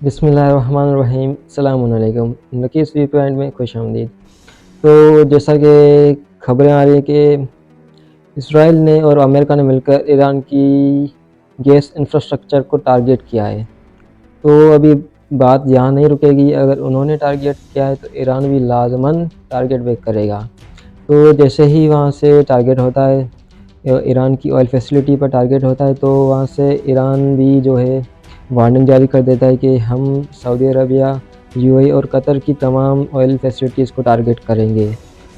بسم اللہ الرحمن الرحیم، السلام علیکم۔ نکیس ویو پوائنٹ میں خوش آمدید۔ تو جیسا کہ خبریں آ رہی ہیں کہ اسرائیل نے اور امریکہ نے مل کر ایران کی گیس انفراسٹرکچر کو ٹارگیٹ کیا ہے۔ تو ابھی بات یہاں نہیں رکے گی، اگر انہوں نے ٹارگیٹ کیا ہے تو ایران بھی لازماً ٹارگیٹ بیک کرے گا۔ تو جیسے ہی وہاں سے ٹارگیٹ ہوتا ہے، ایران کی آئل فیسلٹی پر ٹارگیٹ ہوتا ہے، تو وہاں سے ایران بھی جو ہے وارننگ جاری کر دیتا ہے کہ ہم سعودی عربیہ، یو اے اور قطر کی تمام آئل فیسلٹیز کو ٹارگیٹ کریں گے۔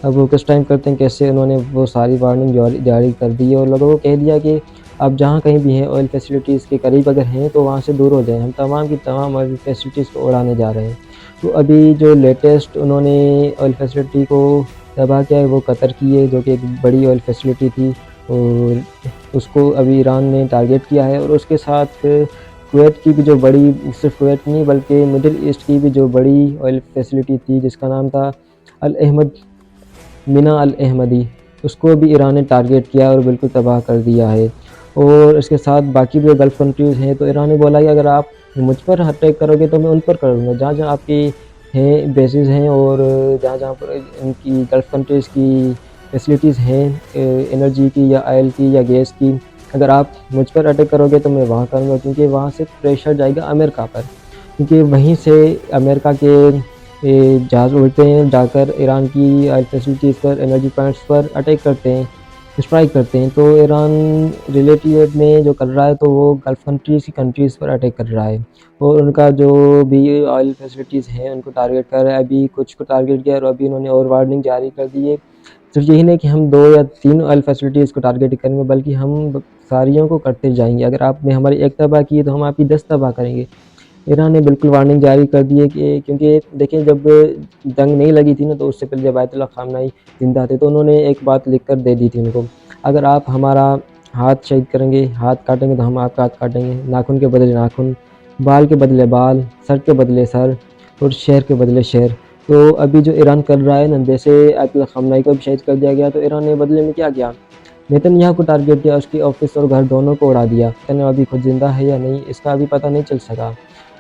اب وہ کس ٹائم کرتے ہیں، کیسے انہوں نے وہ ساری وارننگ جاری کر دی ہے اور لوگوں کو کہہ دیا کہ اب جہاں کہیں بھی ہیں آئل فیسلٹیز کے قریب اگر ہیں تو وہاں سے دور ہو جائیں، ہم تمام کی تمام آئل فیسلٹیز کو اڑانے جا رہے ہیں۔ تو ابھی جو لیٹسٹ انہوں نے آئل فیسلٹی کو تباہ کیا ہے وہ قطر کی ہے، جو کہ ایک بڑی آئل فیسلٹی تھی، اور اس کو ابھی ایران نے ٹارگیٹ کیا ہے۔ اور اس کے ساتھ کویت کی بھی جو بڑی، صرف کویت نہیں بلکہ مڈل ایسٹ کی بھی جو بڑی آئل فیسلٹی تھی جس کا نام تھا الاحمد، مینا الاحمدی، اس کو بھی ایران نے ٹارگیٹ کیا اور بالکل تباہ کر دیا ہے۔ اور اس کے ساتھ باقی بھی گلف کنٹریز ہیں، تو ایران نے بولا کہ اگر آپ مجھ پر اٹیک کرو گے تو میں ان پر کروں گا، جہاں جہاں آپ کی ہیں بیسز ہیں اور جہاں جہاں پر ان کی گلف کنٹریز کی فیسلٹیز ہیں انرجی کی یا آئل کی یا گیس کی، اگر آپ مجھ پر اٹیک کرو گے تو میں وہاں کروں گا، کیونکہ وہاں سے پریشر جائے گا امریکہ پر، کیونکہ وہیں سے امریکہ کے جہاز اڑتے ہیں، جا کر ایران کی آئل فیسلٹیز پر، انرجی پوائنٹس پر اٹیک کرتے ہیں، اسٹرائک کرتے ہیں۔ تو ایران ریلیٹیویٹ میں جو کر رہا ہے تو وہ گلف کنٹریز پر اٹیک کر رہا ہے، اور ان کا جو بھی آئل فیسلٹیز ہیں ان کو ٹارگیٹ کر رہا ہے۔ ابھی کچھ کو ٹارگیٹ کیا اور ابھی انہوں نے اور وارننگ جاری کر دی ہے۔ صرف یہی نہیں کہ ہم 2 یا 3 آئل فیسلٹیز کو ٹارگیٹ کریں گے، بلکہ ہم ساریوں کو کرتے جائیں گے۔ اگر آپ نے ہماری ایک تباہ کی ہے تو ہم آپ کی 10 تباہ کریں گے۔ ایران نے بالکل وارننگ جاری کر دی ہے کہ کیونکہ دیکھیں جب جنگ نہیں لگی تھی نا، تو اس سے پہلے جب آیت اللہ خامنہ ای زندہ تھے تو انہوں نے ایک بات لکھ کر دے دی تھی ان کو، اگر آپ ہمارا ہاتھ شہید کریں گے، ہاتھ کاٹیں گے تو ہم آپ کا ہاتھ کاٹیں گے، ناخن کے بدلے ناخن، بال کے بدلے بال، سر کے بدلے سر، اور شہر کے بدلے شہر۔ تو ابھی جو ایران کر رہا ہے نا، جیسے آیت اللہ خامنہ ای کو بھی شہید کر دیا گیا، تو ایران نے بدلے میں کیا کیا، نیتن کو ٹارگیٹ کیا، اس کی آفس اور گھر دونوں کو اڑا دیا۔ ابھی خود زندہ ہے یا نہیں اس کا ابھی پتہ نہیں چل سکا،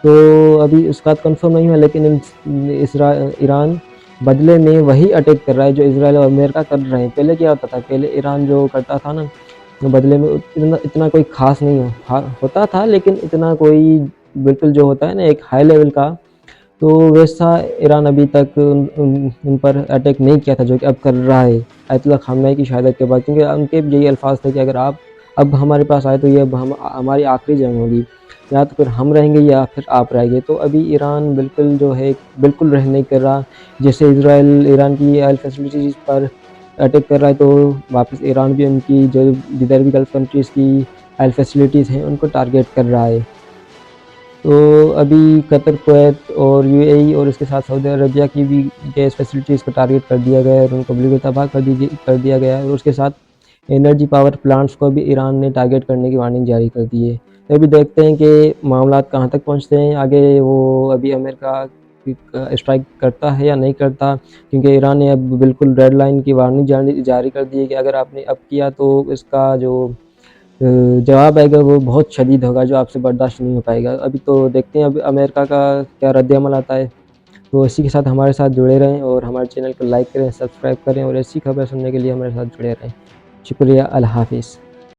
تو ابھی اس کا کنفرم نہیں ہوا، لیکن ایران بدلے میں وہی اٹیک کر رہا ہے جو اسرائیل اور امریکہ کر رہے ہیں۔ پہلے کیا ہوتا تھا، پہلے ایران جو کرتا تھا نا بدلے میں اتنا کوئی خاص نہیں ہوتا تھا، لیکن اتنا کوئی بالکل جو ہوتا ہے نا ایک ہائی لیول کا، تو ویسا ایران ابھی تک ان پر اٹیک نہیں کیا تھا جو کہ اب کر رہا ہے آیت اللہ خامنہ ای کی شہادت کے بعد، کیونکہ ان کے یہی الفاظ تھے کہ اگر آپ اب ہمارے پاس آئے تو یہ اب ہماری آخری جنگ ہوگی، یا تو پھر ہم رہیں گے یا پھر آپ رہیں گے۔ تو ابھی ایران بالکل جو ہے بالکل رہ نہیں کر رہا، جیسے اسرائیل ایران کی آئل فیسلٹیز پر اٹیک کر رہا ہے تو واپس ایران بھی ان کی جو جدھر بھی گلف کنٹریز کی آئل فیسلٹیز ہیں ان کو ٹارگیٹ کر رہا ہے۔ تو ابھی قطر، کویت اور یو اے ای اور اس کے ساتھ سعودی عربیہ کی بھی گیس فیسلٹیز کو ٹارگیٹ کر دیا گیا ہے اور ان کو بالکل تباہ کر دیا گیا ہے، اور اس کے ساتھ انرجی پاور پلانٹس کو بھی ایران نے ٹارگیٹ کرنے کی وارننگ جاری کر دی ہے۔ تو ابھی دیکھتے ہیں کہ معاملات کہاں تک پہنچتے ہیں آگے، وہ ابھی امریکہ اسٹرائک کرتا ہے یا نہیں کرتا، کیونکہ ایران نے اب بالکل ریڈ لائن کی وارننگ جاری کر دی ہے کہ اگر آپ نے اب کیا تو اس کا جو جواب آئے گا وہ بہت شدید ہوگا، جو آپ سے برداشت نہیں ہو پائے گا۔ ابھی تو دیکھتے ہیں اب امریکہ کا کیا رد عمل آتا ہے۔ تو اسی کے ساتھ ہمارے ساتھ جڑے رہیں اور ہمارے چینل کو لائک کریں، سبسکرائب کریں، اور ایسی خبر سننے کے لیے ہمارے ساتھ جڑے رہیں۔ شکریہ، اللہ حافظ۔